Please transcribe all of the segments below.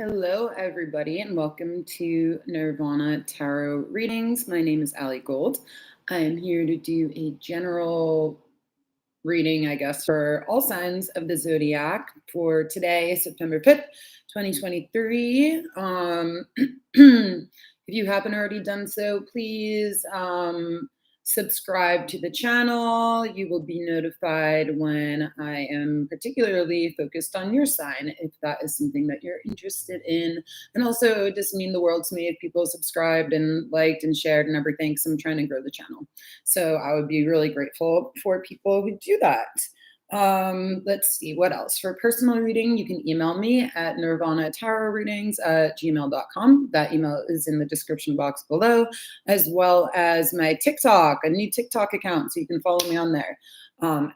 Hello, everybody, and welcome to Nirvana Tarot Readings. My name is Allie Gold. I am here to do a general reading, I guess, for all signs of the zodiac for today, September 5th, 2023. If you haven't already done so, please subscribe to the channel. You will be notified when I am particularly focused on your sign, if that is something that you're interested in. And also, it does mean the world to me if people subscribed and liked and shared and everything, because I'm trying to grow the channel. So I would be really grateful for people who do that. Let's see what else. For personal reading, you can email me at nirvanatarotreadings@gmail.com. That email is in the description box below, as well as my TikTok, a new TikTok account, so you can follow me on there,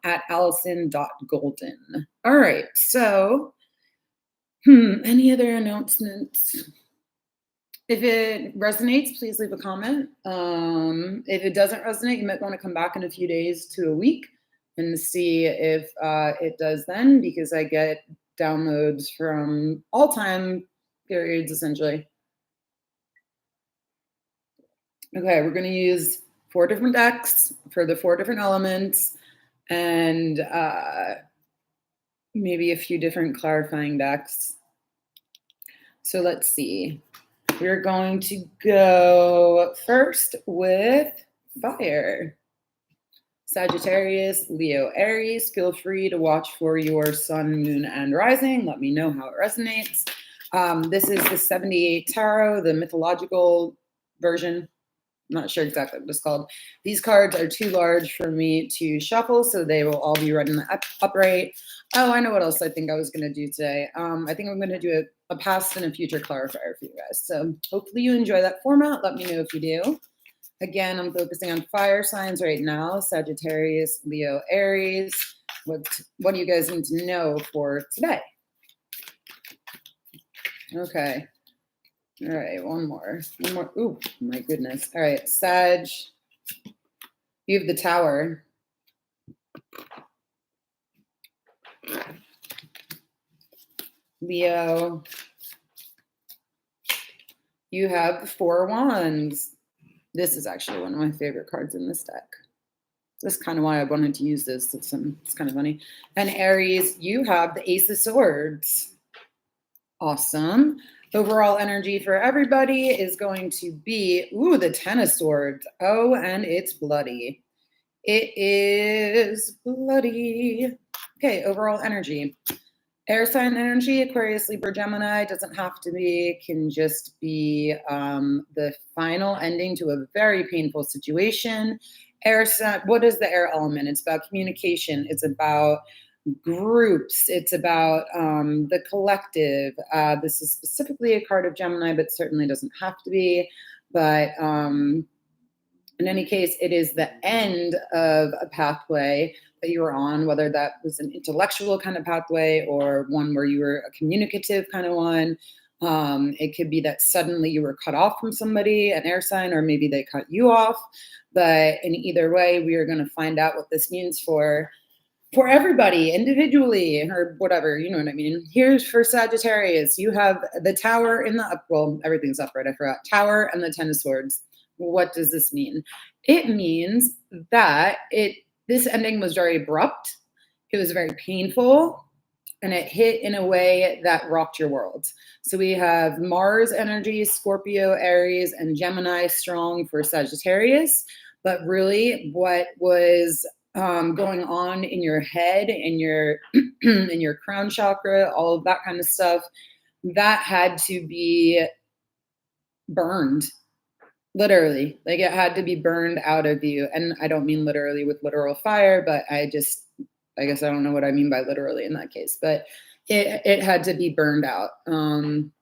at allison.golden. All right, so any other announcements? If it resonates, please leave a comment. If it doesn't resonate, you might want to come back in a few days to a week and see if it does then, because I get downloads from all time periods, essentially. Okay, we're going to use 4 different decks for the 4 different elements and maybe a few different clarifying decks. So let's see. We're going to go first with fire. Sagittarius, Leo, Aries, feel free to watch for your sun, moon, and rising. Let me know how it resonates. This is the 78 Tarot, the mythological version. I'm not sure exactly what it's called. These cards are too large for me to shuffle, so they will all be read in the upright. Oh, I know what else I think I was going to do today. I think I'm going to do a past and a future clarifier for you guys. So hopefully you enjoy that format. Let me know if you do. Again, I'm focusing on fire signs right now. Sagittarius, Leo, Aries. What do you guys need to know for today? Okay. All right, one more. Ooh, my goodness. All right, Sag. You have the Tower. Leo. You have the 4 of Wands. This is actually one of my favorite cards in this deck. That's kind of why I wanted to use this. It's kind of funny. And Aries, you have the Ace of Swords. Awesome. Overall energy for everybody is going to be, the 10 of Swords. Oh, and it's bloody. It is bloody. Okay, overall energy. Air sign energy, Aquarius, Libra, Gemini, doesn't have to be, can just be the final ending to a very painful situation. Air sign, what is the air element? It's about communication. It's about groups. It's about the collective. This is specifically a card of Gemini, but certainly doesn't have to be. But in any case, it is the end of a pathway that you were on, whether that was an intellectual kind of pathway or one where you were a communicative kind of one. It could be that suddenly you were cut off from somebody, an air sign, or maybe they cut you off. But in either way, we are going to find out what this means for everybody individually or whatever, you know what I mean? Here's for Sagittarius. You have the Tower in the well, everything's upright. I forgot. Tower and the 10 of Swords. What does this mean? It means that this ending was very abrupt. It was very painful, and it hit in a way that rocked your world. So we have Mars energy, Scorpio, Aries, and Gemini strong for Sagittarius. But really, what was going on in your head, in your in your crown chakra, all of that kind of stuff, that had to be burned. Literally, like it had to be burned out of you. And I don't mean literally with literal fire, but I guess I don't know what I mean by literally in that case, but it had to be burned out. And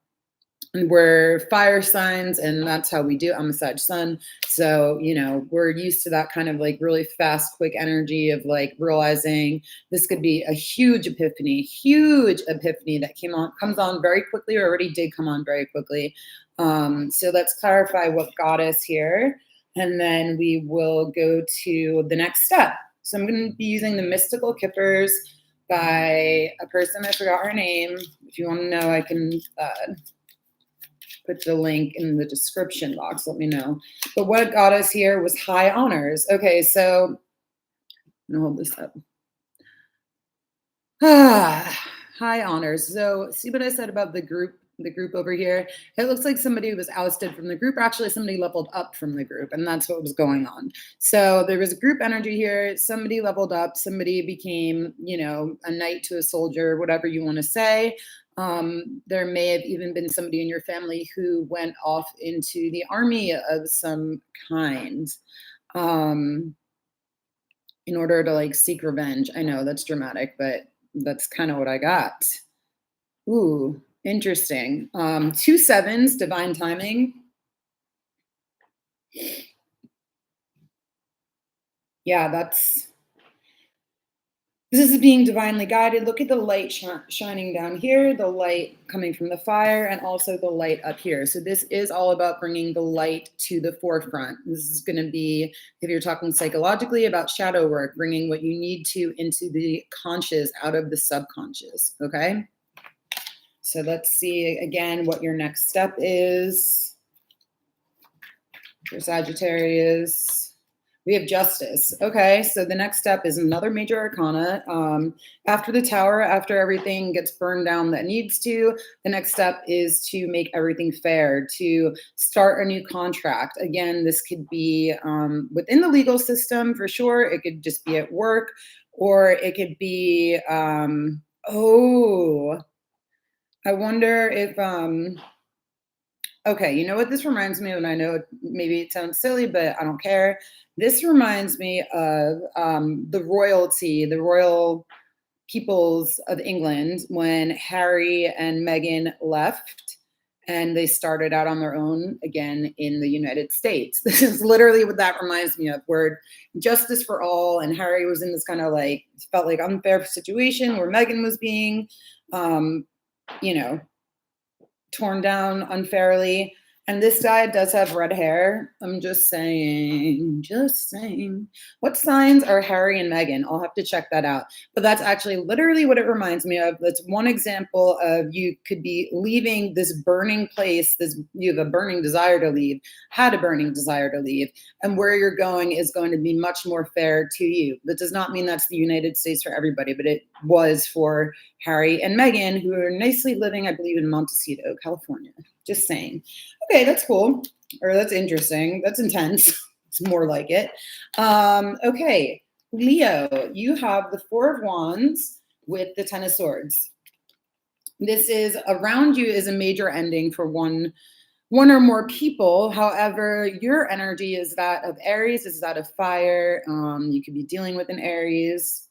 we're fire signs, and that's how we do. I'm a Sag sun. So, we're used to that kind of like really fast, quick energy of like realizing this could be a huge epiphany that comes on very quickly, or already did come on very quickly. So let's clarify what got us here, and then we will go to the next step. So I'm going to be using the Mystical Kippers by a person. I forgot her name. If you want to know, I can put the link in the description box. Let me know. But what got us here was high honors. Okay, so I'm gonna hold this up. High honors. So see what I said about the group over here? It looks like somebody was ousted from the group. Actually, somebody leveled up from the group, and that's what was going on. So there was a group energy here. Somebody leveled up. Somebody became, a knight to a soldier, whatever you want to say. There may have even been somebody in your family who went off into the army of some kind. In order to seek revenge. I know that's dramatic, but that's kind of what I got. Ooh, interesting. 2 sevens, divine timing. Yeah, this is being divinely guided. Look at the light shining down here, the light coming from the fire, and also the light up here. So this is all about bringing the light to the forefront. This is going to be, if you're talking psychologically, about shadow work, bringing what you need to into the conscious, out of the subconscious, okay? So let's see again what your next step is. For Sagittarius, we have justice. Okay, so the next step is another major arcana. After the tower, after everything gets burned down that needs to, the next step is to make everything fair, to start a new contract. Again, this could be within the legal system for sure. It could just be at work, or it could be, I wonder if, okay, you know what this reminds me of, and I know maybe it sounds silly, but I don't care. This reminds me of the royal peoples of England when Harry and Meghan left and they started out on their own again in the United States. This is literally what that reminds me of, where justice for all, and Harry was in this kind of felt like unfair situation where Meghan was being, torn down unfairly. And this guy does have red hair. I'm just saying. What signs are Harry and Meghan? I'll have to check that out. But that's actually literally what it reminds me of. That's one example of, you could be leaving this burning place, you have a burning desire to leave, had a burning desire to leave, and where you're going is going to be much more fair to you. That does not mean that's the United States for everybody, but it was for Harry and Meghan, who are nicely living, I believe, in Montecito, California. Just saying. Okay, that's cool. Or that's interesting. That's intense. It's more like it. Okay, Leo, you have the Four of Wands with the Ten of Swords. This is, around you is a major ending for one or more people. However, your energy is that of Aries, is that of fire. You could be dealing with an Aries.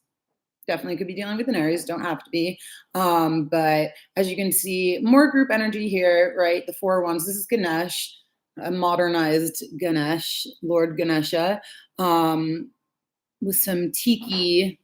Definitely could be dealing with an Aries, don't have to be. But as you can see, more group energy here, right? The Four of Wands, this is Ganesh, a modernized Ganesh, Lord Ganesha, with some tiki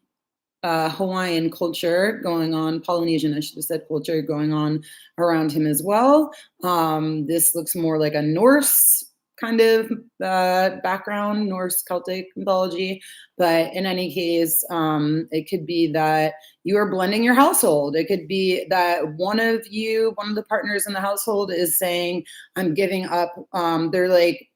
Hawaiian culture going on, Polynesian, I should have said, culture going on around him as well. This looks more like a Norse kind of background, Norse Celtic mythology. But in any case, it could be that you are blending your household. It could be that one of the partners in the household is saying, I'm giving up. They're like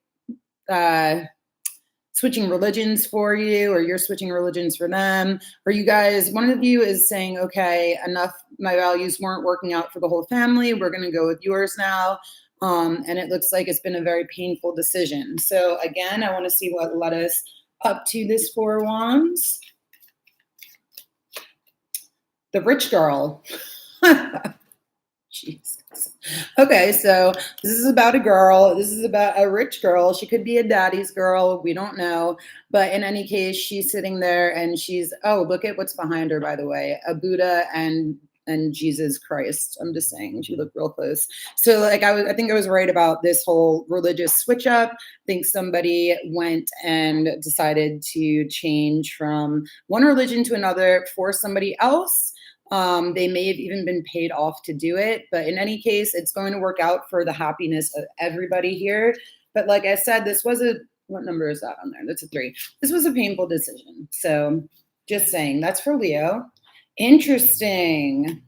switching religions for you, or you're switching religions for them, or you guys, one of you is saying, okay, enough, my values weren't working out for the whole family, we're going to go with yours now. And it looks like it's been a very painful decision. So again, I want to see what led us up to this Four of Wands. The rich girl. Jesus. Okay, so this is about a girl. This is about a rich girl. She could be a daddy's girl. We don't know. But in any case, she's sitting there and she's, oh, look at what's behind her, by the way. A Buddha and Jesus Christ. I'm just saying, she looked real close. So I think I was right about this whole religious switch up. I think somebody went and decided to change from one religion to another for somebody else. They may have even been paid off to do it, but in any case, it's going to work out for the happiness of everybody here. But like I said, this was what number is that on there? That's a 3. This was a painful decision. So just saying, that's for Leo. Interesting.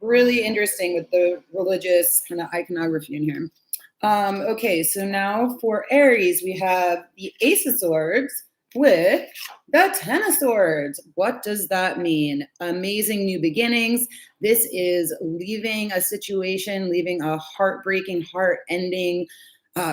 Really interesting with the religious kind of iconography in here. Okay, so now for Aries, we have the Ace of Swords with the Ten of Swords. What does that mean? Amazing new beginnings. This is leaving a situation, leaving a heartbreaking, heart-ending,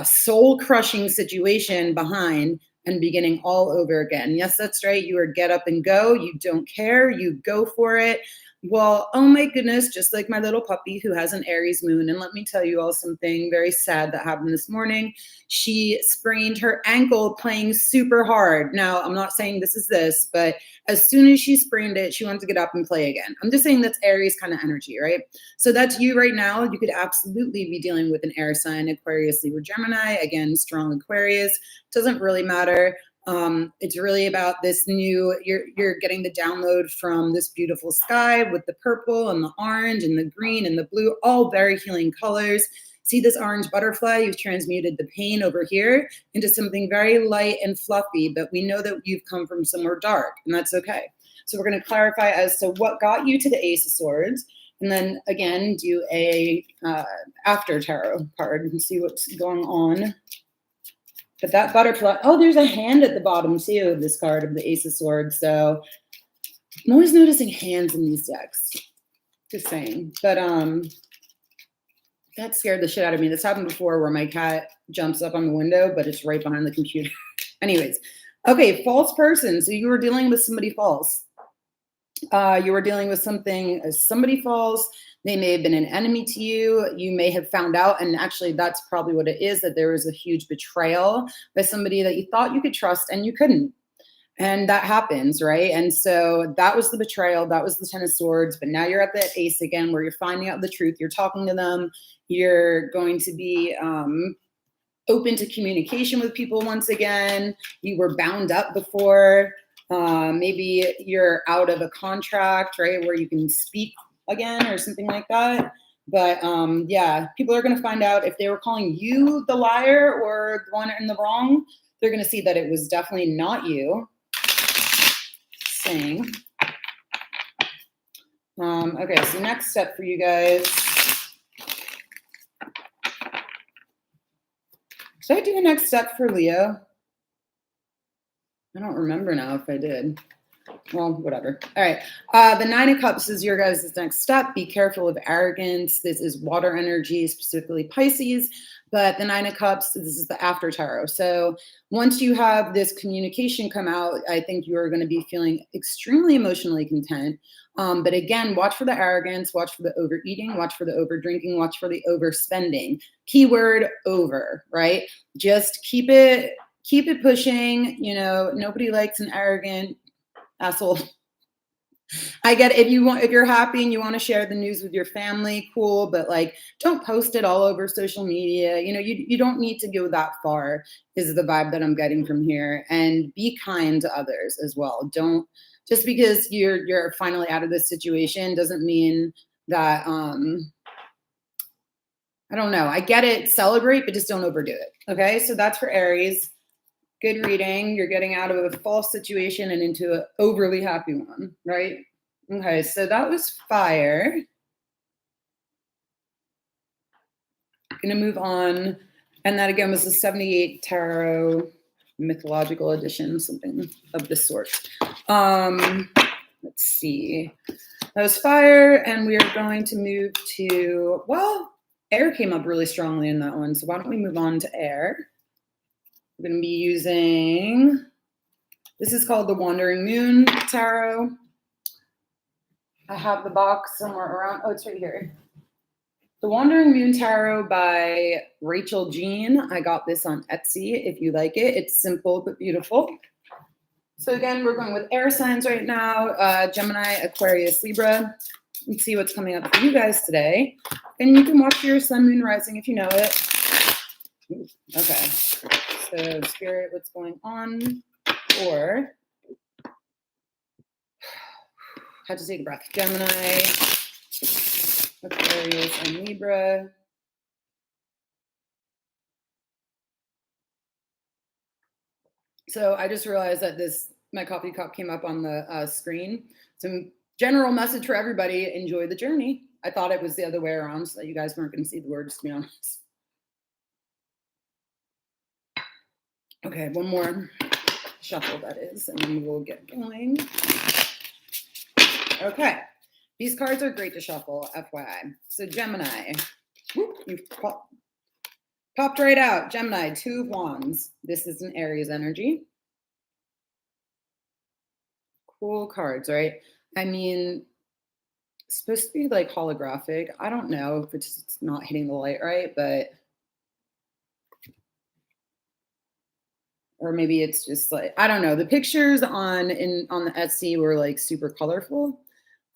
soul-crushing situation behind and beginning all over again. Yes, that's right. You are get up and go. You don't care. You go for it. Well, oh my goodness, just like my little puppy who has an Aries moon. And let me tell you all something very sad that happened this morning. She sprained her ankle playing super hard. Now, I'm not saying this is this, but as soon as she sprained it, she wanted to get up and play again. I'm just saying that's Aries kind of energy, right? So that's you right now. You could absolutely be dealing with an air sign, Aquarius, Libra, Gemini. Again, strong Aquarius. Doesn't really matter. It's really about this new, you're getting the download from this beautiful sky with the purple and the orange and the green and the blue, all very healing colors. See this orange butterfly? You've transmuted the pain over here into something very light and fluffy, but we know that you've come from somewhere dark, and that's okay. So we're going to clarify as to what got you to the Ace of Swords, and then again do a after tarot card and see what's going on. But that butterfly, oh, there's a hand at the bottom too of this card of the Ace of Swords. So I'm always noticing hands in these decks. Just saying. But that scared the shit out of me. This happened before where my cat jumps up on the window, but it's right behind the computer. Anyways, okay, false person. So you were dealing with somebody false. You were dealing with somebody false. They may have been an enemy to you. You may have found out, and actually that's probably what it is, that there was a huge betrayal by somebody that you thought you could trust and you couldn't. And that happens, right? And so that was the betrayal. That was the Ten of Swords. But now you're at the Ace again, where you're finding out the truth. You're talking to them. You're going to be open to communication with people once again. You were bound up before. Maybe you're out of a contract, right, where you can speak again or something like that. But yeah, people are going to find out if they were calling you the liar or the one in the wrong. They're going to see that it was definitely not you. Saying. Okay, so next step for you guys. Should I do a next step for Leo? I don't remember now if I did. Well, whatever. All right. The Nine of Cups is your guys' next step. Be careful of arrogance. This is water energy, specifically Pisces. But the Nine of Cups, this is the after tarot. So once you have this communication come out, I think you are going to be feeling extremely emotionally content. But again, watch for the arrogance, watch for the overeating, watch for the over drinking, watch for the overspending. Keyword over, right? Just keep it pushing. You know, nobody likes an arrogant asshole. I get it. If you're happy and you want to share the news with your family, cool, but like don't post it all over social media. You know, you don't need to go that far, is the vibe that I'm getting from here. And be kind to others as well. Don't, just because you're finally out of this situation doesn't mean that I don't know. I get it, celebrate, but just don't overdo it. Okay? So that's for Aries. Good reading. You're getting out of a false situation and into an overly happy one, right? Okay, so that was fire. Gonna move on. And that again was the 78 Tarot Mythological Edition, something of this sort. Let's see. That was fire, and we are going to move to, well, air came up really strongly in that one. So why don't we move on to air? We're going to be using, this is called the Wandering Moon Tarot. I have the box somewhere around. Oh, it's right here. The Wandering Moon Tarot by Rachel Jean. I got this on Etsy if you like it. It's simple but beautiful. So again, we're going with air signs right now. Gemini, Aquarius, Libra. Let's see what's coming up for you guys today. And you can watch your sun, moon, rising if you know it. Okay. So Spirit, what's going on? Or have to take a breath. Gemini, Aquarius, and Libra. So I just realized that my coffee cup came up on the screen. Some general message for everybody: enjoy the journey. I thought it was the other way around so that you guys weren't going to see the words, to be honest. Okay, one more shuffle, that is, and then we'll get going. Okay, these cards are great to shuffle, FYI. So Gemini, whoop, you popped right out. Gemini, Two of Wands. This is an Aries energy. Cool cards, right? I mean, it's supposed to be like holographic. I don't know if it's not hitting the light right, but or maybe it's just like, I don't know. The pictures on the Etsy were like super colorful.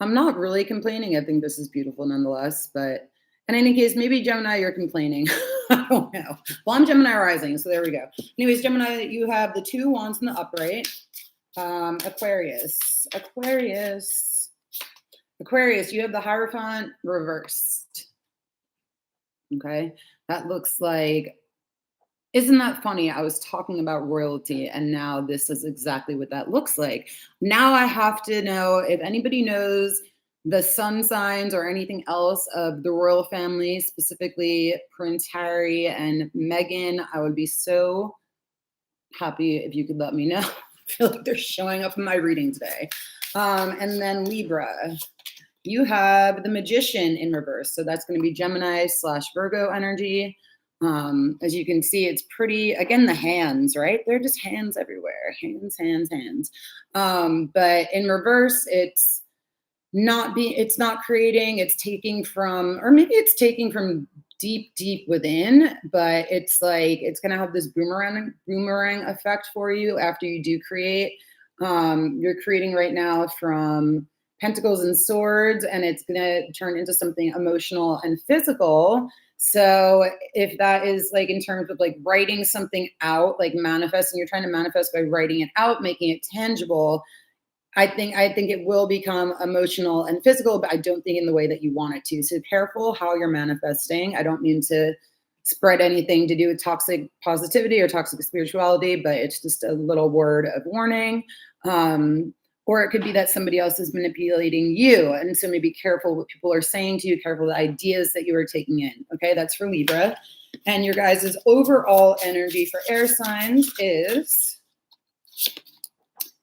I'm not really complaining. I think this is beautiful nonetheless. But in any case, maybe Gemini, you're complaining. I don't know. Well, I'm Gemini rising, so there we go. Anyways, Gemini, you have the Two of Wands in the upright. Aquarius, you have the Hierophant reversed. Okay, that looks like, isn't that funny? I was talking about royalty, and now this is exactly what that looks like. Now I have to know if anybody knows the sun signs or anything else of the royal family, specifically Prince Harry and Meghan. I would be so happy if you could let me know. I feel like they're showing up in my reading today. And then Libra, you have the Magician in reverse. So that's going to be Gemini / Virgo energy. As you can see, it's pretty, again, the hands, right? They're just hands everywhere. Hands. But in reverse, it's not creating, it's taking from, or maybe it's taking from deep within, but it's like, it's going to have this boomerang effect for you after you do create. You're creating right now from Pentacles and Swords, and it's going to turn into something emotional and physical. So if that is like in terms of like writing something out, like manifesting, you're trying to manifest by writing it out, making it tangible. I think it will become emotional and physical, but I don't think in the way that you want it to. So careful how you're manifesting. I don't mean to spread anything to do with toxic positivity or toxic spirituality, but it's just a little word of warning. Or it could be that somebody else is manipulating you. And so maybe careful what people are saying to you, careful the ideas that you are taking in. Okay, that's for Libra. And your guys' overall energy for air signs is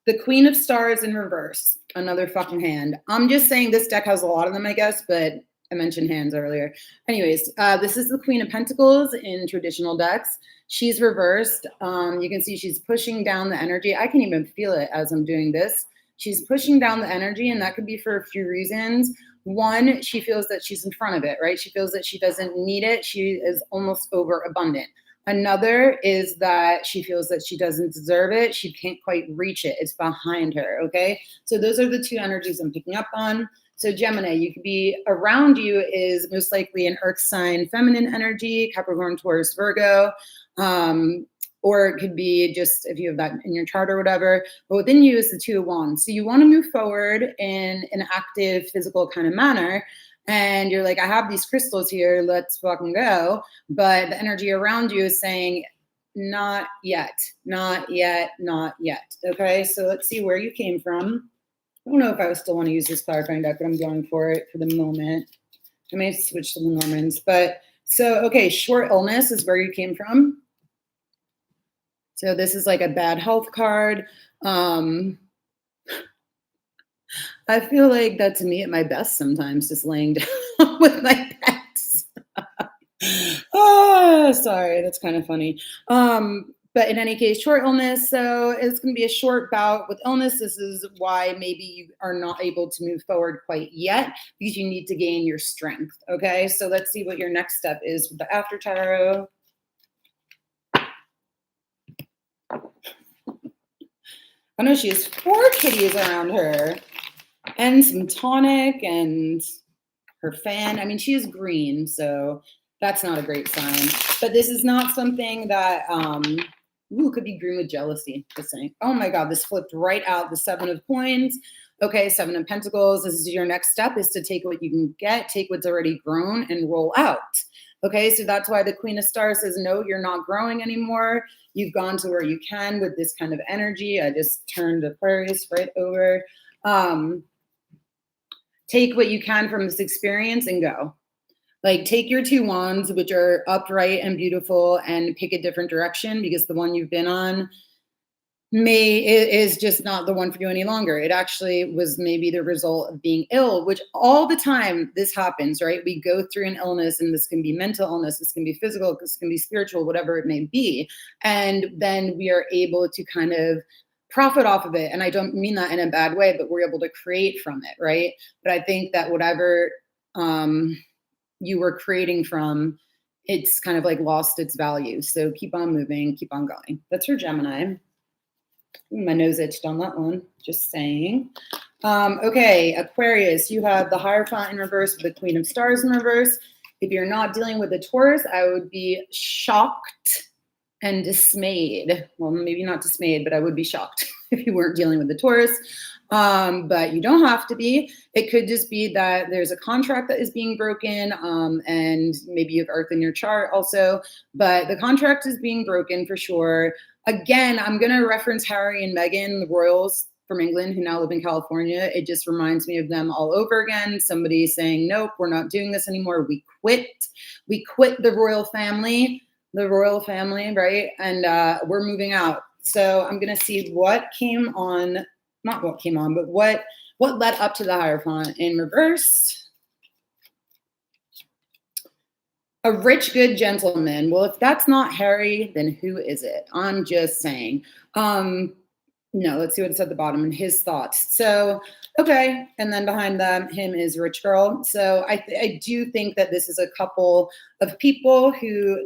the Queen of Stars in reverse. Another fucking hand. I'm just saying this deck has a lot of them, I guess, but I mentioned hands earlier. Anyways, this is the Queen of Pentacles in traditional decks. She's reversed. You can see she's pushing down the energy. I can even feel it as I'm doing this. She's pushing down the energy, and that could be for a few reasons. One, she feels that she's in front of it, right? She feels that she doesn't need it. She is almost overabundant. Another is that she feels that she doesn't deserve it. She can't quite reach it. It's behind her, okay? So those are the two energies I'm picking up on. So Gemini, you could be, around you is most likely an earth sign, feminine energy, Capricorn, Taurus, Virgo. Or it could be just if you have that in your chart or whatever. But within you is the Two of Wands. So you want to move forward in an active, physical kind of manner. And you're like, I have these crystals here, let's fucking go. But the energy around you is saying, not yet. Okay, so let's see where you came from. I don't know if I still want to use this clarifying deck, but I'm going for it for the moment. I may switch to the Normans. But so, okay, short illness is where you came from. So this is like a bad health card. I feel like that's me at my best sometimes, just laying down with my pets. Oh, sorry, that's kind of funny. But in any case, short illness. So it's going to be a short bout with illness. This is why maybe you are not able to move forward quite yet, because you need to gain your strength. Okay, so let's see what your next step is with the After Tarot. I know she has 4 kitties around her and some tonic and her fan. I mean, she is green, so that's not a great sign. But this is not something that could be green with jealousy. Just saying. Oh my God, this flipped right out. The 7 of Coins. Okay, 7 of Pentacles. This is your next step, is to take what you can get, take what's already grown and roll out. Okay, so that's why the Queen of Stars says, no, you're not growing anymore. You've gone to where you can with this kind of energy. I just turned Aquarius right over. take what you can from this experience and go. Like, take your two wands, which are upright and beautiful, and pick a different direction, because the one you've been on is just not the one for you any longer. It actually was maybe the result of being ill, which all the time this happens, right? We go through an illness, and this can be mental illness, this can be physical, this can be spiritual, whatever it may be. And then we are able to kind of profit off of it. And I don't mean that in a bad way, but we're able to create from it, right? But I think that whatever you were creating from, it's kind of like lost its value. So keep on moving, keep on going. That's for Gemini. Ooh, my nose itched on that one, just saying. Okay, Aquarius, you have the Hierophant in reverse with the Queen of Stars in reverse. If you're not dealing with the Taurus, I would be shocked and dismayed. Well, maybe not dismayed, but I would be shocked if you weren't dealing with the Taurus. But you don't have to be. It could just be that there's a contract that is being broken, and maybe you have Earth in your chart also, but the contract is being broken for sure. Again, I'm going to reference Harry and Meghan, the royals from England who now live in California. It just reminds me of them all over again. Somebody saying, nope, we're not doing this anymore. We quit. We quit the royal family, right? And we're moving out. So I'm going to see what came on, not what came on, but what led up to the Hierophant in reverse. A rich, good gentleman. Well, if that's not Harry, then who is it? I'm just saying. No, let's see what it's at the bottom and his thoughts. So, okay. And then behind him is Rich Girl. So I do think that this is a couple of people who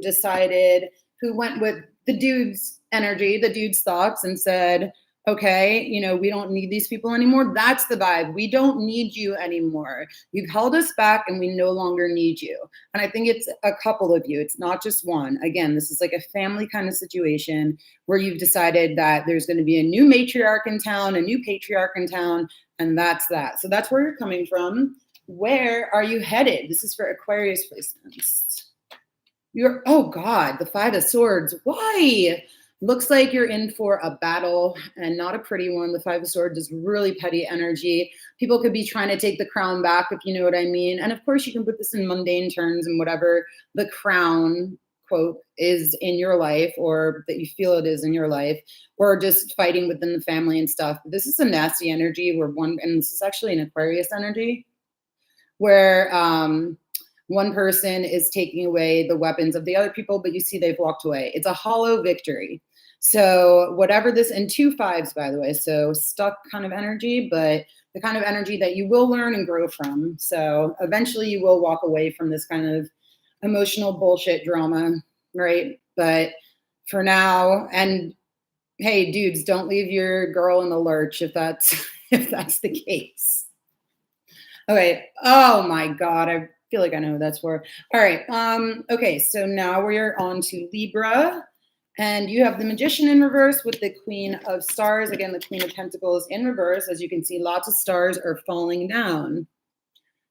went with the dude's energy, the dude's thoughts, and said, okay, we don't need these people anymore. That's the vibe. We don't need you anymore. You've held us back and we no longer need you. And I think it's a couple of you. It's not just one. Again, this is like a family kind of situation where you've decided that there's going to be a new matriarch in town, a new patriarch in town, and that's that. So that's where you're coming from. Where are you headed? This is for Aquarius placements. Oh God, the Five of Swords. Why? Looks like you're in for a battle, and not a pretty one. The Five of Swords is really petty energy. People could be trying to take the crown back, if you know what I mean. And of course, you can put this in mundane terms and whatever the crown, quote, is in your life, or that you feel it is in your life, or just fighting within the family and stuff. This is a nasty energy and this is actually an Aquarius energy, where one person is taking away the weapons of the other people, but you see they've walked away. It's a hollow victory. So whatever this, and 2 5s, by the way, so stuck kind of energy, but the kind of energy that you will learn and grow from. So eventually you will walk away from this kind of emotional bullshit drama, right? But for now, and hey, dudes, don't leave your girl in the lurch if that's the case. Okay. Oh my God. I feel like I know who that's for. All right. Okay. So now we're on to Libra, and you have the Magician in reverse with the Queen of Stars. Again, the Queen of Pentacles in reverse. As you can see, lots of stars are falling down.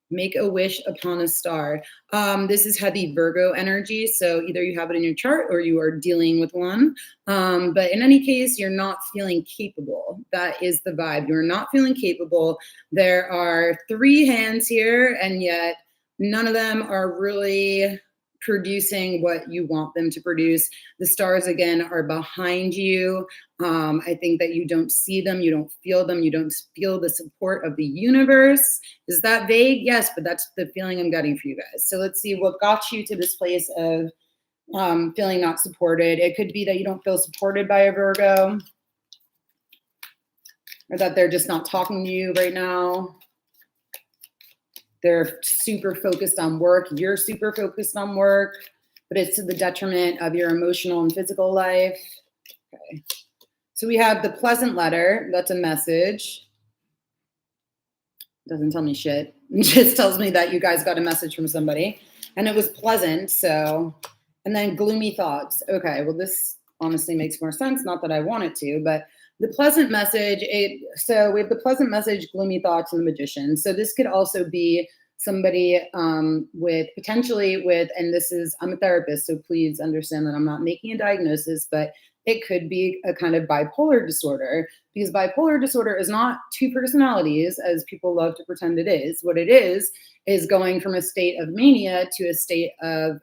Make a wish upon a star. This is heavy Virgo energy. So either you have it in your chart or you are dealing with one. But in any case, you're not feeling capable. That is the vibe. You're not feeling capable. There are 3 hands here, and yet none of them are really producing what you want them to produce. The stars, again, are behind you. I think that you don't see them, you don't feel them, you don't feel the support of the universe. Is that vague? Yes, but that's the feeling I'm getting for you guys. So let's see what got you to this place of feeling not supported. It could be that you don't feel supported by a Virgo, or that they're just not talking to you right now. They're super focused on work. You're super focused on work, but it's to the detriment of your emotional and physical life. Okay. So we have the pleasant letter. That's a message. Doesn't tell me shit. It just tells me that you guys got a message from somebody and it was pleasant. So, and then gloomy thoughts. Okay. Well, this honestly makes more sense. Not that I want it to, but the pleasant message, so we have the pleasant message, gloomy thoughts, and the Magician. So this could also be somebody with potentially with, and this is, I'm a therapist, so please understand that I'm not making a diagnosis, but it could be a kind of bipolar disorder, because bipolar disorder is not two personalities as people love to pretend it is. What it is going from a state of mania to a state of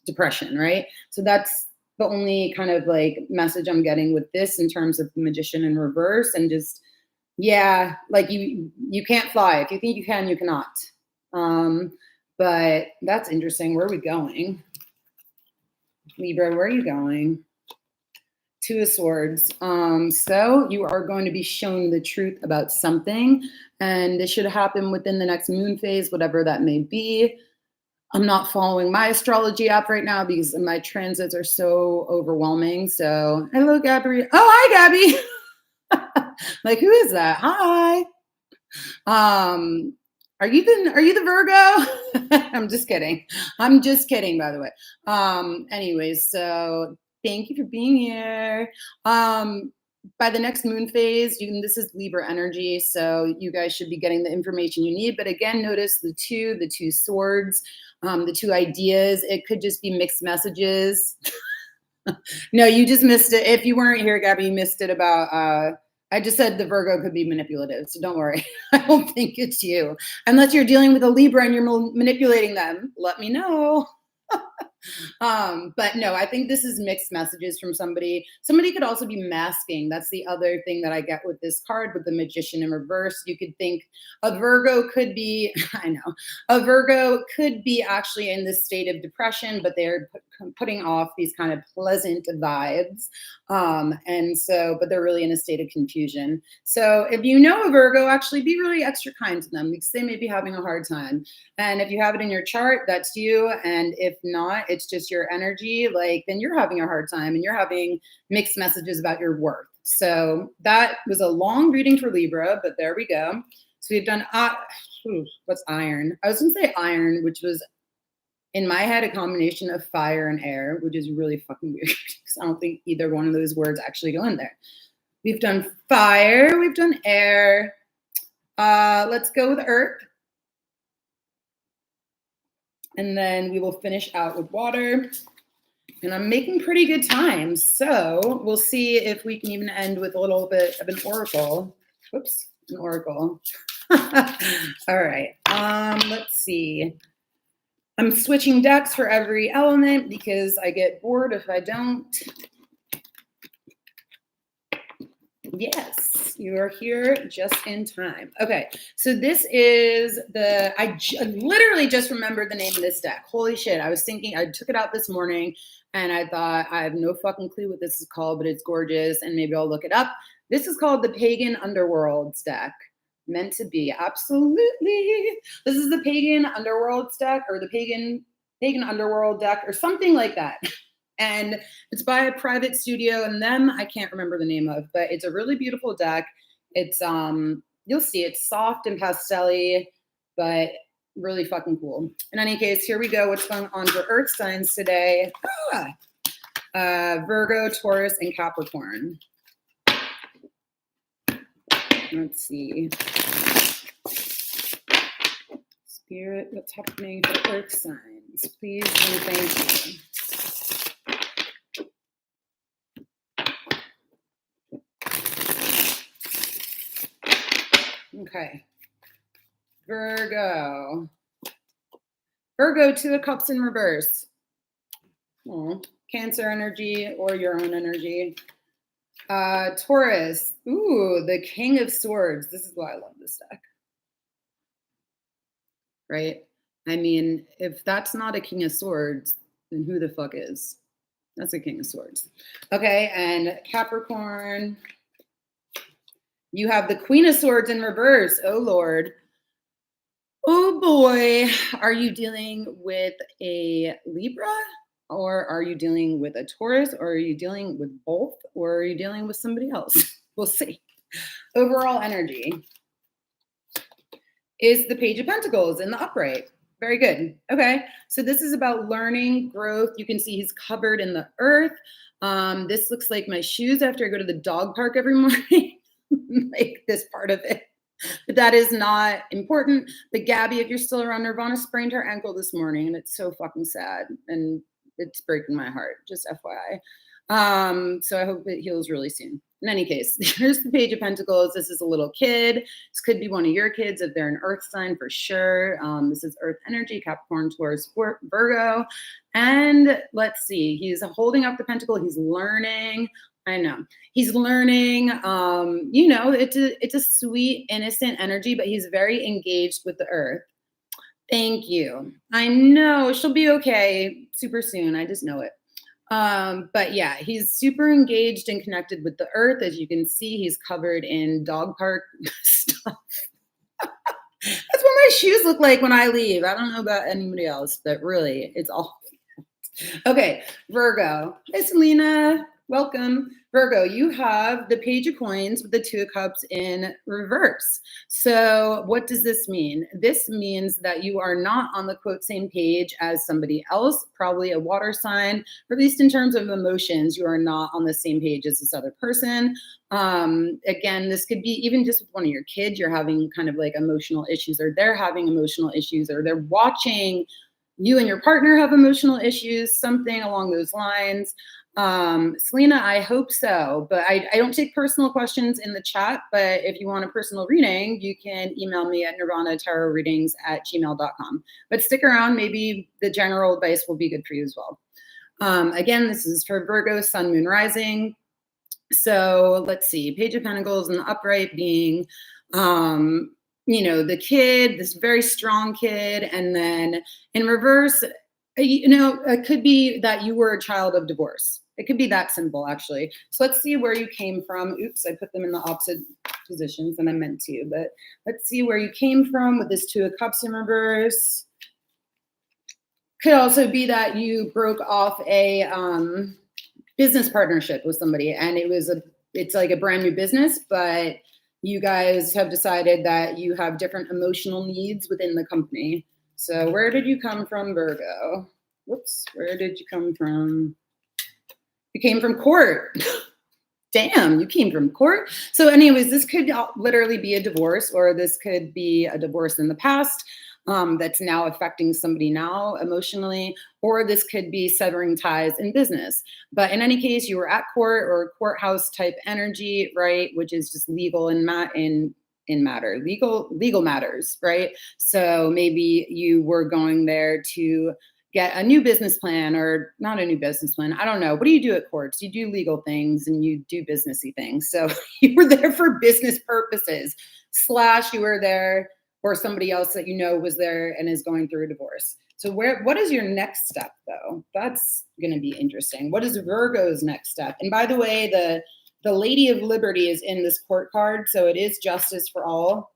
depression, right? So that's the only kind of like message I'm getting with this in terms of the Magician in reverse. And just, yeah, like you can't fly. If you think you can, you cannot. But that's interesting. Where are we going? Libra, where are you going? Two of Swords. So you are going to be shown the truth about something, and this should happen within the next moon phase, whatever that may be. I'm not following my astrology app right now because my transits are so overwhelming. So, hello, Gabby. Oh, hi, Gabby. Like, who is that? Hi. Are you the Virgo? I'm just kidding. I'm just kidding, by the way. Anyways, so thank you for being here. By the next moon phase, this is Libra energy, so you guys should be getting the information you need. But again, notice the two swords, the two ideas. It could just be mixed messages. No, you just missed it. If you weren't here, Gabby, you missed it about I just said the Virgo could be manipulative, so don't worry. I don't think it's you. Unless you're dealing with a Libra and you're manipulating them, let me know. But no, I think this is mixed messages from somebody. Somebody could also be masking. That's the other thing that I get with this card, with the Magician in reverse. You could think a Virgo could be, I know, a Virgo could be actually in this state of depression, but they're putting off these kind of pleasant vibes. But they're really in a state of confusion. So if you know a Virgo, actually be really extra kind to them because they may be having a hard time. And if you have it in your chart, that's you. And if not, it's just your energy, like then you're having a hard time and you're having mixed messages about your worth. So that was a long reading for Libra, but there we go. So we've done, what's iron? I was going to say iron, which was in my head a combination of fire and air, which is really fucking weird because I don't think either one of those words actually go in there. We've done fire, we've done air. Let's go with earth. And then we will finish out with water. And I'm making pretty good time. So we'll see if we can even end with a little bit of an oracle. Whoops, an oracle. All right. Let's see. I'm switching decks for every element because I get bored if I don't. Yes, you are here just in time. Okay, so this is I literally just remembered the name of this deck. Holy shit, I was thinking, I took it out this morning and I thought, I have no fucking clue what this is called, but it's gorgeous and maybe I'll look it up. This is called the Pagan Underworlds deck. Meant to be, absolutely. This is the Pagan Underworlds deck or the Pagan Underworld deck or something like that. And it's by a private studio, and them I can't remember the name of, but it's a really beautiful deck. It's you'll see it's soft and pastel-y, but really fucking cool. In any case, here we go. What's going on for Earth signs today? Virgo, Taurus, and Capricorn. Let's see. Spirit, what's happening for Earth signs? Please and thank you. Okay. Virgo. Virgo, Two of Cups in reverse. Oh, Cancer energy or your own energy. Taurus. Ooh, the King of Swords. This is why I love this deck. Right? I mean, if that's not a King of Swords, then who the fuck is? That's a King of Swords. Okay, and Capricorn. You have the Queen of Swords in reverse. Oh, Lord. Oh, boy. Are you dealing with a Libra? Or are you dealing with a Taurus? Or are you dealing with both? Or are you dealing with somebody else? We'll see. Overall energy is the Page of Pentacles in the upright. Very good. Okay. So this is about learning, growth. You can see he's covered in the earth. This looks like my shoes after I go to the dog park every morning. Like this part of it. But that is not important. But Gabby, if you're still around, Nirvana sprained her ankle this morning and it's so fucking sad. And it's breaking my heart, just FYI. So I hope it heals really soon. In any case, here's the Page of Pentacles. This is a little kid. This could be one of your kids if they're an earth sign for sure. This is earth energy, Capricorn, Taurus, Virgo. And let's see, he's holding up the pentacle. He's learning. I know he's learning. It's a sweet, innocent energy, but he's very engaged with the earth. Thank you. I know she'll be okay super soon. I just know it. But yeah, he's super engaged and connected with the earth. As you can see, he's covered in dog park stuff. That's what my shoes look like when I leave. I don't know about anybody else, but really, it's all okay. Virgo. Hi, Selena. Welcome. Virgo, you have the Page of Coins with the Two of Cups in reverse. So what does this mean? This means that you are not on the quote same page as somebody else, probably a water sign, or at least in terms of emotions, you are not on the same page as this other person. Again, this could be even just with one of your kids, you're having kind of like emotional issues, or they're having emotional issues, or they're watching you and your partner have emotional issues, something along those lines. Selena, I hope so, but I don't take personal questions in the chat, but if you want a personal reading, you can email me at nirvanatarotreadings@gmail.com. But stick around, maybe the general advice will be good for you as well. Again, this is for Virgo, Sun, Moon, Rising. So let's see, Page of Pentacles in the upright being, the kid, this very strong kid, and then in reverse, it could be that you were a child of divorce. It could be that simple, actually. So let's see where you came from. Oops, I put them in the opposite positions than I meant to, but let's see where you came from with this Two of Cups in reverse. Could also be that you broke off a business partnership with somebody, and it's like a brand new business, but you guys have decided that you have different emotional needs within the company. So where did you come from, Virgo? Whoops, where did you come from? You came from court. Damn, you came from court. So anyways, this could literally be a divorce, or this could be a divorce in the past that's now affecting somebody now emotionally, or this could be severing ties in business. But in any case, you were at court or courthouse type energy, right? Which is just legal legal matters, right? So maybe you were going there to get a new business plan, or not a new business plan. I don't know. What do you do at courts? You do legal things and you do businessy things. So you were there for business purposes, / you were there, or somebody else that you know was there and is going through a divorce. So what is your next step, though? That's going to be interesting. What is Virgo's next step? And by the way, the Lady of Liberty is in this court card, so it is justice for all.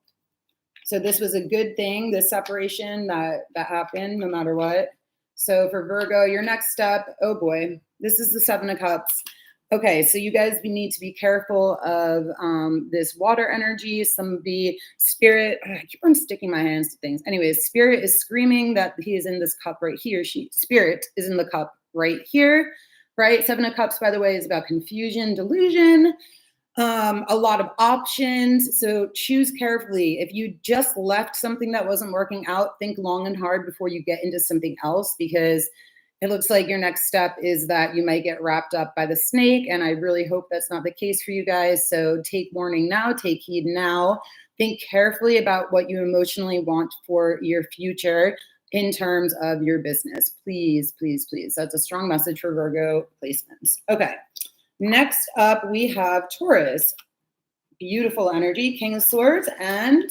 So this was a good thing, the separation that happened no matter what. So for Virgo, your next step, oh boy, this is the Seven of Cups. Okay, so you guys need to be careful of this water energy. Somebody, spirit, I keep on sticking my hands to things. Anyways, spirit is screaming that he is in this cup right here. Spirit is in the cup right here, right? Seven of Cups, by the way, is about confusion, delusion, a lot of options. So choose carefully. If you just left something that wasn't working out, think long and hard before you get into something else, because it looks like your next step is that you might get wrapped up by the snake. And I really hope that's not the case for you guys. So take warning now, take heed now. Think carefully about what you emotionally want for your future in terms of your business. Please, please, please. That's a strong message for Virgo placements. Okay. Next up, we have Taurus. Beautiful energy, King of Swords, and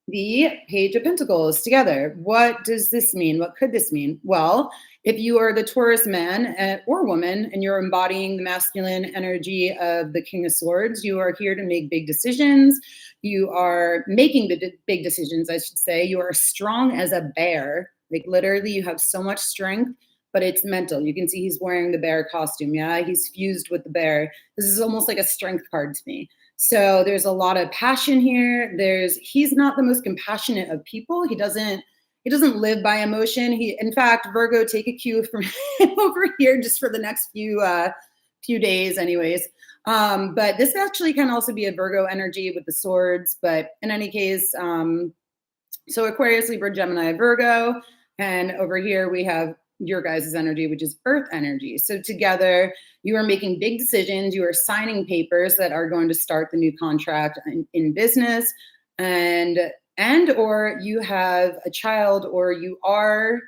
the Page of Pentacles together. What does this mean? What could this mean? Well, if you are the Taurus man or woman and you're embodying the masculine energy of the King of Swords, you are here to make big decisions. You are making big decisions, I should say. You are strong as a bear. Like literally, you have so much strength, but it's mental. You can see he's wearing the bear costume. Yeah, he's fused with the bear. This is almost like a strength card to me. So there's a lot of passion here. He's not the most compassionate of people. He doesn't live by emotion. In fact, Virgo, take a cue from him over here just for the next few days anyways. But this actually can also be a Virgo energy with the swords. But in any case, so Aquarius, Libra, Gemini, Virgo. And over here we have your guys' energy, which is earth energy. So together, you are making big decisions. You are signing papers that are going to start the new contract in business, and or you have a child, or you are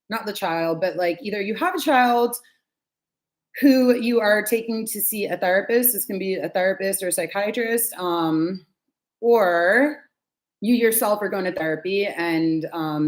not the child, but like either you have a child who you are taking to see a therapist. This can be a therapist or a psychiatrist, or you yourself are going to therapy, and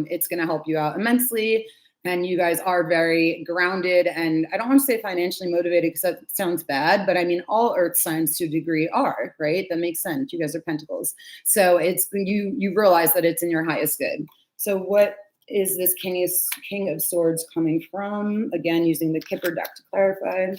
it's going to help you out immensely. And you guys are very grounded, and I don't want to say financially motivated because that sounds bad, but I mean, all earth signs to a degree are, right? That makes sense. You guys are pentacles. So it's you realize that it's in your highest good. So what is this King of Swords coming from? Again, using the Kipper deck to clarify.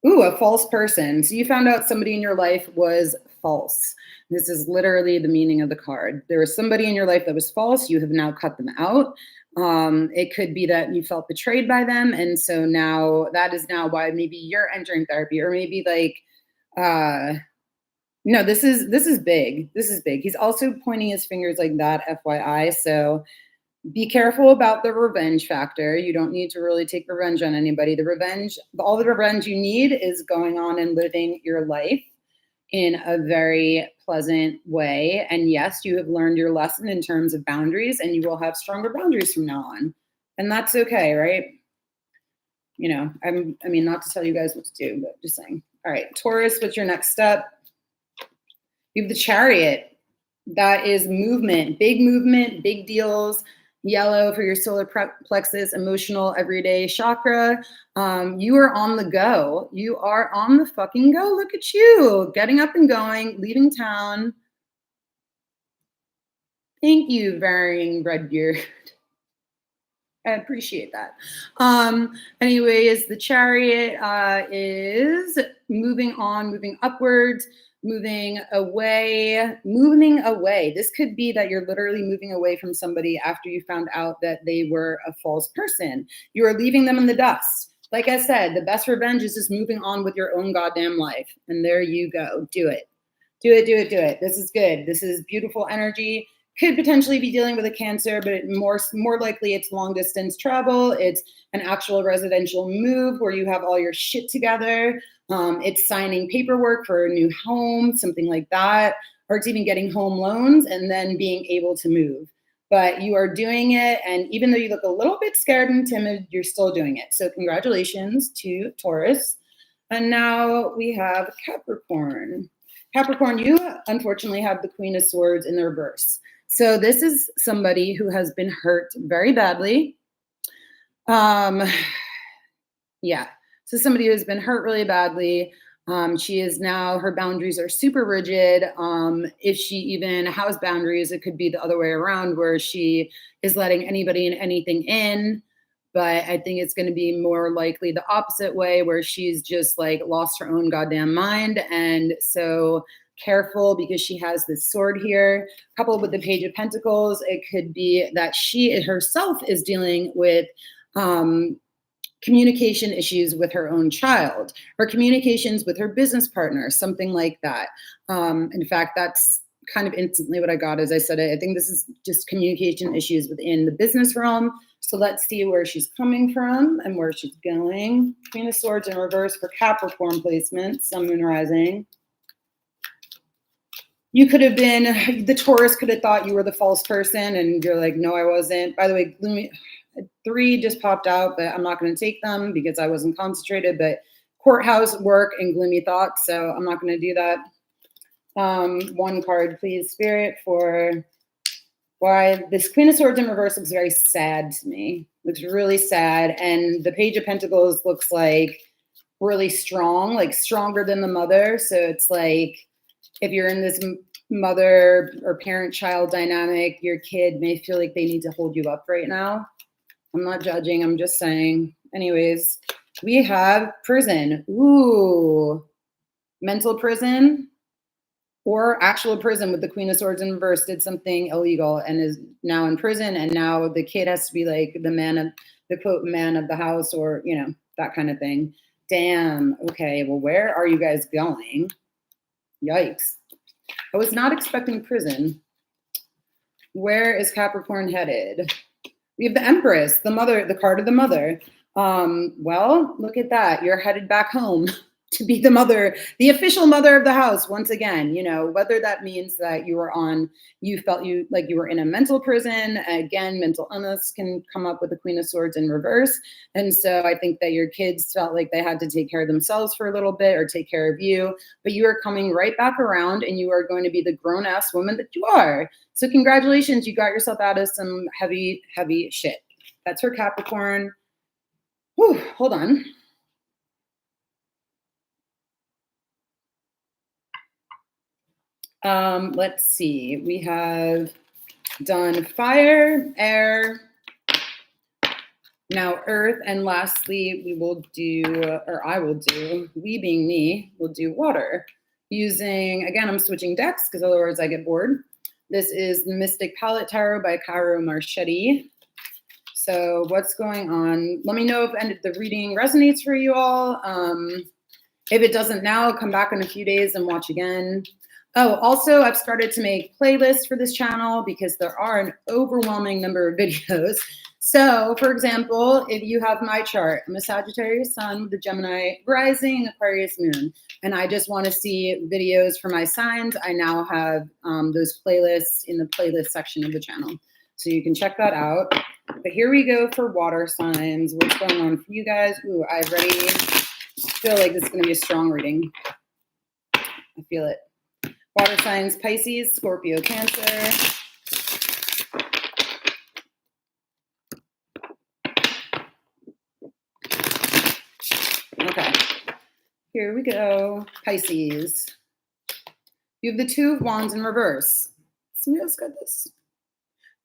Ooh, a false person. So you found out somebody in your life was false. This is literally the meaning of the card. There was somebody in your life that was false. You have now cut them out. It could be that you felt betrayed by them. And so now that is now why maybe you're entering therapy, or maybe like, no, this is big. This is big. He's also pointing his fingers like that, FYI. So be careful about the revenge factor. You don't need to really take revenge on anybody. All the revenge you need is going on and living your life in a very pleasant way. And yes, you have learned your lesson in terms of boundaries, and you will have stronger boundaries from now on. And that's okay, right? You know, I mean, not to tell you guys what to do, but just saying. All right, Taurus, what's your next step? You have the Chariot. That is movement, big deals. Yellow for your solar plexus, emotional, everyday chakra. You are on the go. You are on the fucking go. Look at you, getting up and going, leaving town. Thank you, Varying Redbeard. I appreciate that. Anyways, the Chariot is moving on, moving upwards, moving away. This could be that you're literally moving away from somebody after you found out that they were a false person. You are leaving them in the dust. Like I said, the best revenge is just moving on with your own goddamn life. And there you go. Do it. Do it. This is good. This is beautiful energy. Could potentially be dealing with a Cancer, but more likely it's long distance travel. It's an actual residential move where you have all your shit together. It's signing paperwork for a new home, something like that, or it's even getting home loans and then being able to move. But you are doing it, and even though you look a little bit scared and timid, you're still doing it. So congratulations to Taurus. And now we have Capricorn. Capricorn, you unfortunately have the Queen of Swords in the reverse. So this is somebody who has been hurt very badly. Yeah. So somebody who has been hurt really badly. She is now, her boundaries are super rigid. If she even has boundaries, it could be the other way around where she is letting anybody and anything in. But I think it's going to be more likely the opposite way, where she's just like lost her own goddamn mind. And so careful, because she has this sword here, coupled with the Page of Pentacles. It could be that she herself is dealing with communication issues with her own child, or communications with her business partner, something like that. In fact, that's kind of instantly what I got as I said it. I think this is just communication issues within the business realm. So let's see where she's coming from and where she's going. Queen of Swords in reverse for Capricorn placement, Sun, Moon, Rising. You could have been, the Taurus could have thought you were the false person, and you're like, no, I wasn't. By the way, Gloomy 3 just popped out, but I'm not going to take them because I wasn't concentrated. But courthouse work and gloomy thoughts, so I'm not going to do that. One card, please, Spirit, for why this Queen of Swords in reverse looks very sad to me. Looks really sad. And the Page of Pentacles looks like really strong, like stronger than the Mother. So it's like, if you're in this mother or parent-child dynamic, your kid may feel like they need to hold you up right now. I'm not judging, I'm just saying. Anyways, we have prison. Ooh, mental prison or actual prison with the Queen of Swords in reverse, did something illegal and is now in prison. And now the kid has to be like the quote man of the house, or, you know, that kind of thing. Damn. Okay. Well, where are you guys going? Yikes. I was not expecting prison. Where is Capricorn headed? We have the Empress, the mother, the card of the mother. Well, look at that. You're headed back home to be the mother, the official mother of the house once again, whether that means that you felt you like you were in a mental prison. Again, mental illness can come up with the Queen of Swords in reverse. And so I think that your kids felt like they had to take care of themselves for a little bit or take care of you, but you are coming right back around and you are going to be the grown ass woman that you are. So congratulations, you got yourself out of some heavy, heavy shit. That's for Capricorn. Whew, hold on. Let's see. We have done fire, air, now earth, and lastly, we will do, or I will do, we being me, will do water. Using, again, I'm switching decks because otherwise I get bored. This is the Mystic Palette Tarot by Caro Marchetti. So what's going on? Let me know if the reading resonates for you all. If it doesn't now, come back in a few days and watch again. Oh, also, I've started to make playlists for this channel because there are an overwhelming number of videos. So, for example, if you have my chart, I'm a Sagittarius sun with a Gemini rising, Aquarius moon, and I just want to see videos for my signs, I now have those playlists in the playlist section of the channel. So you can check that out. But here we go for water signs. What's going on for you guys? Ooh, I already feel like this is going to be a strong reading. I feel it. Water signs, Pisces, Scorpio, Cancer. Okay, here we go. Pisces. You have the Two of Wands in reverse. Somebody else got this?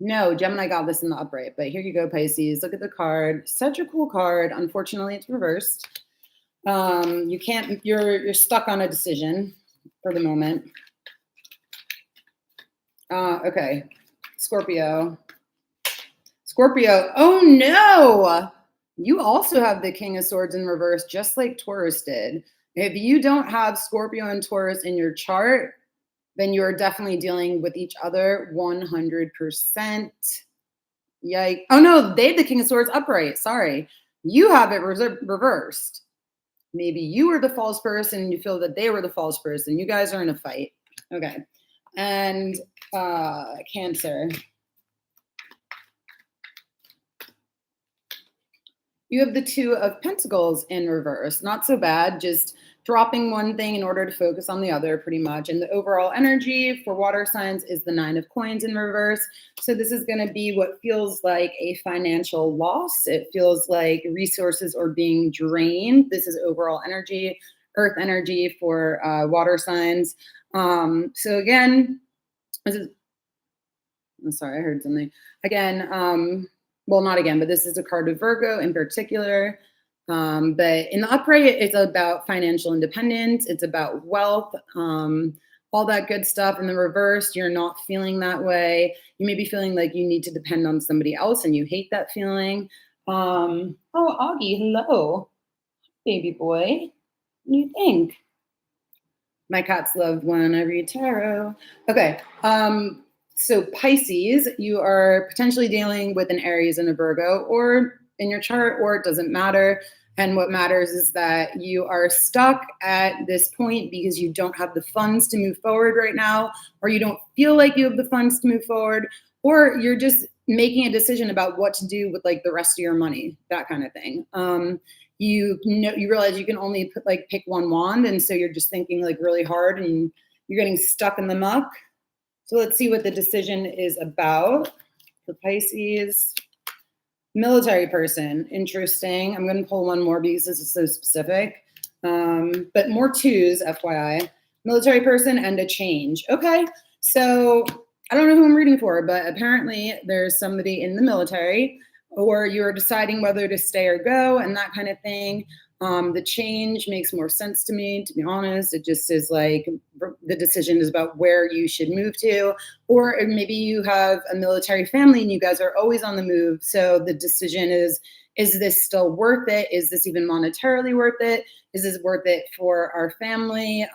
No, Gemini got this in the upright, but here you go, Pisces. Look at the card. Such a cool card. Unfortunately, it's reversed. You can't, you're stuck on a decision for the moment. Okay, Scorpio. Scorpio, oh no! You also have the King of Swords in reverse, just like Taurus did. If you don't have Scorpio and Taurus in your chart, then you're definitely dealing with each other 100%. Yikes. Oh no, they have the King of Swords upright. Sorry. You have it reversed. Maybe you were the false person and you feel that they were the false person. You guys are in a fight. Okay. And Cancer. You have the Two of Pentacles in reverse. Not so bad, just dropping one thing in order to focus on the other pretty much. And the overall energy for water signs is the Nine of Coins in reverse. So this is going to be what feels like a financial loss. It feels like resources are being drained. This is overall energy, earth energy for water signs. So again, I'm sorry, I heard something. Again, well, not again, but this is a card of Virgo in particular. But in the upright, it's about financial independence. It's about wealth, all that good stuff. In the reverse, you're not feeling that way. You may be feeling like you need to depend on somebody else and you hate that feeling. Oh, Augie, hello. Baby boy. What do you think? My cats love when I read tarot. Okay. So Pisces, you are potentially dealing with an Aries and a Virgo, or in your chart, or it doesn't matter. And what matters is that you are stuck at this point because you don't have the funds to move forward right now, or you don't feel like you have the funds to move forward, or you're just making a decision about what to do with like the rest of your money, that kind of thing. You realize you can only pick one wand, and so you're just thinking like really hard and you're getting stuck in the muck. So let's see what the decision is about for Pisces. Military person, interesting. I'm going to pull one more because this is so specific. But more twos, FYI. Military person and a change. Okay, so I don't know who I'm reading for, but apparently there's somebody in the military, or you're deciding whether to stay or go and that kind of thing. The change makes more sense to me, to be honest. It just is like the decision is about where you should move to, or maybe you have a military family and you guys are always on the move. So the decision is this still worth it? Is this even monetarily worth it? Is this worth it for our family?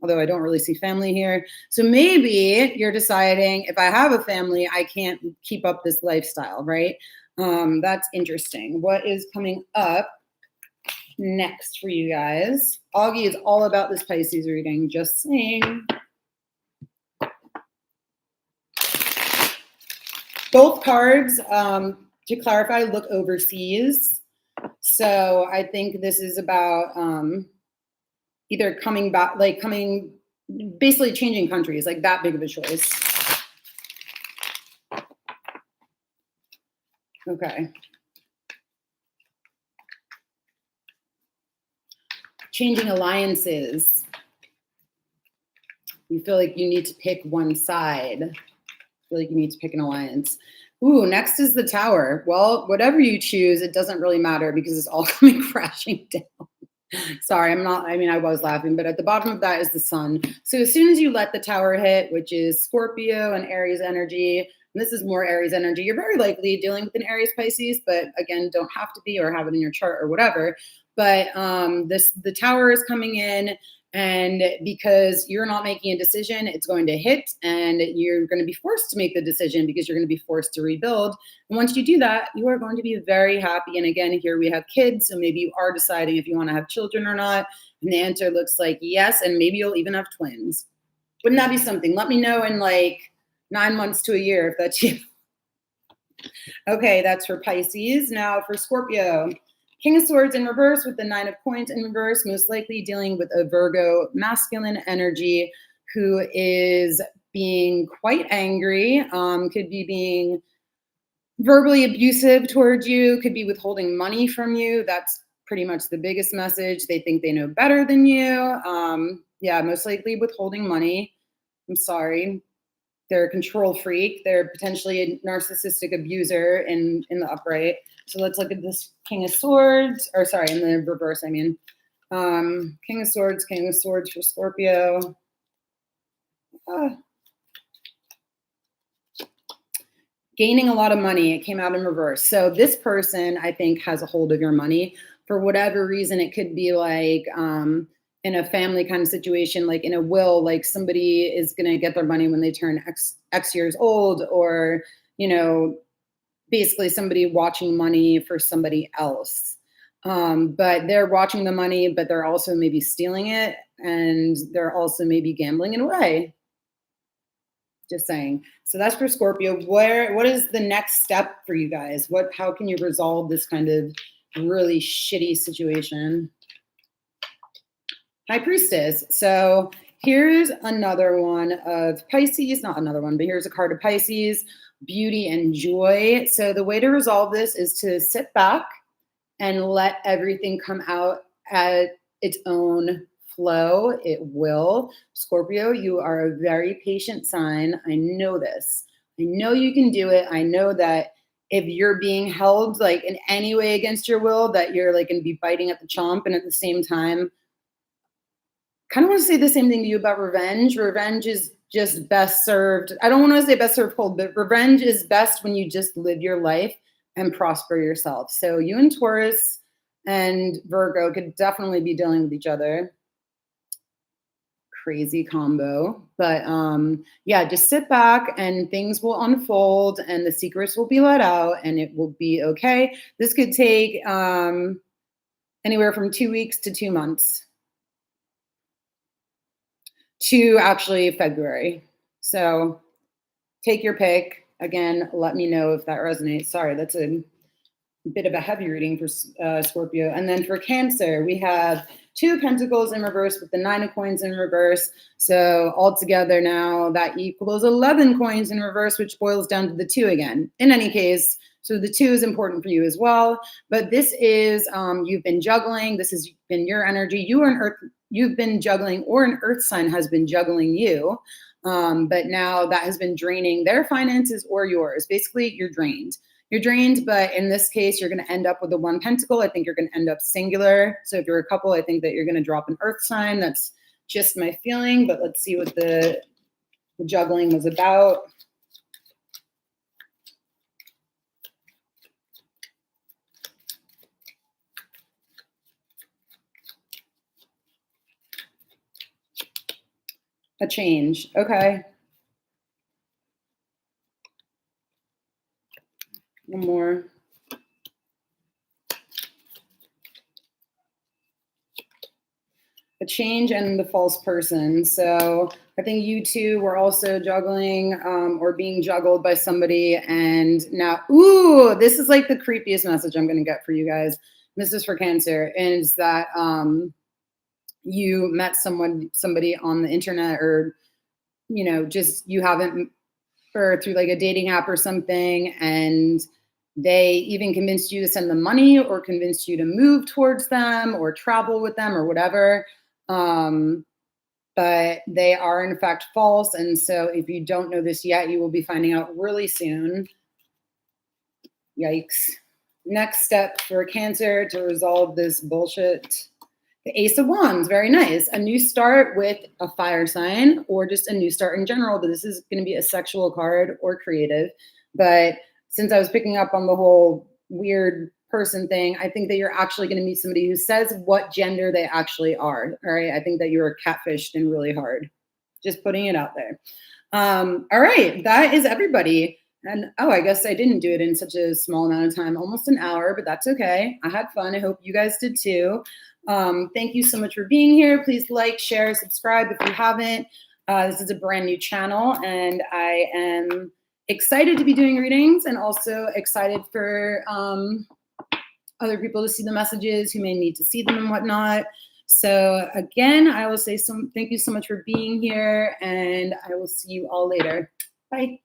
although I don't really see family here. So maybe you're deciding, if I have a family, I can't keep up this lifestyle, right? That's interesting. What is coming up next for you guys? Augie is all about this Pisces reading, just saying. Both cards, to clarify, look overseas. So I think this is about either coming back, like basically changing countries, like that big of a choice. Okay. Changing alliances. You feel like you need to pick one side. I feel like you need to pick an alliance. Ooh, next is the Tower. Well, whatever you choose, it doesn't really matter because it's all coming crashing down. Sorry, I was laughing, but at the bottom of that is the Sun. So as soon as you let the Tower hit, which is Scorpio and Aries energy, and this is more Aries energy, you're very likely dealing with an Aries Pisces, but again, don't have to be or have it in your chart or whatever. But the Tower is coming in, and because you're not making a decision, it's going to hit, and you're going to be forced to make the decision because you're going to be forced to rebuild. And once you do that, you are going to be very happy. And again, here we have kids, so maybe you are deciding if you want to have children or not. And the answer looks like yes, and maybe you'll even have twins. Wouldn't that be something? Let me know in like 9 months to a year if that's you. Okay, that's for Pisces. Now for Scorpio. King of Swords in reverse with the Nine of Coins in reverse, most likely dealing with a Virgo masculine energy who is being quite angry, could be being verbally abusive towards you, could be withholding money from you. That's pretty much the biggest message. They think they know better than you. Yeah, most likely withholding money. I'm sorry. They're a control freak. They're potentially a narcissistic abuser in the upright. So let's look at this King of Swords, or sorry, in the reverse, I mean. King of Swords for Scorpio. Gaining a lot of money. It came out in reverse. So this person, I think, has a hold of your money. For whatever reason, it could be like in a family kind of situation, like in a will, like somebody is going to get their money when they turn X years old, or, basically somebody watching money for somebody else. But they're watching the money, but they're also maybe stealing it, and they're also maybe gambling it away. Just saying. So that's for Scorpio. What is the next step for you guys? How can you resolve this kind of really shitty situation? High Priestess. So here's another one of Pisces, not another one, but here's a card of Pisces, beauty and joy. So the way to resolve this is to sit back and let everything come out at its own flow. It will. Scorpio, you are a very patient sign. I know this. I know you can do it. I know that if you're being held like in any way against your will, that you're like going to be biting at the chomp. And at the same time, kind of want to say the same thing to you about revenge. Revenge is just best served. I don't want to say best served cold, but revenge is best when you just live your life and prosper yourself. So you and Taurus and Virgo could definitely be dealing with each other. Crazy combo. But yeah, just sit back and things will unfold and the secrets will be let out and it will be okay. This could take anywhere from 2 weeks to 2 months. To actually February. So take your pick. Again, let me know if that resonates. Sorry, that's a bit of a heavy reading for Scorpio. And then for Cancer, we have 2 Pentacles in reverse with the 9 of Coins in reverse. So altogether now that equals 11 coins in reverse, which boils down to the 2 again. In any case, so the 2 is important for you as well. But this is, you've been juggling. This has been your energy. You've been juggling, or an earth sign has been juggling you. But now that has been draining their finances or yours. Basically, you're drained. You're drained, but in this case, you're going to end up with the 1 pentacle. I think you're going to end up singular. So if you're a couple, I think that you're going to drop an earth sign. That's just my feeling, but let's see what the juggling was about. A change. Okay. One more. A change and the false person. So I think you two were also juggling or being juggled by somebody. And now, ooh, this is like the creepiest message I'm going to get for you guys. This is for Cancer. And it's that you met somebody on the internet, or, you know, just you haven't, or through like a dating app or something. And they even convinced you to send them money or convinced you to move towards them or travel with them or whatever. But they are in fact false. And so if you don't know this yet, you will be finding out really soon. Yikes. Next step for Cancer to resolve this bullshit. The Ace of Wands, very nice. A new start with a fire sign, or just a new start in general, but this is going to be a sexual card or creative. But since I was picking up on the whole weird person thing, I think that you're actually going to meet somebody who says what gender they actually are. All right. I think that you're catfished and really hard. Just putting it out there. All right. That is everybody. And oh, I guess I didn't do it in such a small amount of time, almost an hour, but that's okay. I had fun. I hope you guys did too. Thank you so much for being here. Please like, share, subscribe if you haven't. This is a brand new channel, and I am excited to be doing readings, and also excited for other people to see the messages who may need to see them and whatnot. So again, I will say thank you so much for being here, and I will see you all later. Bye.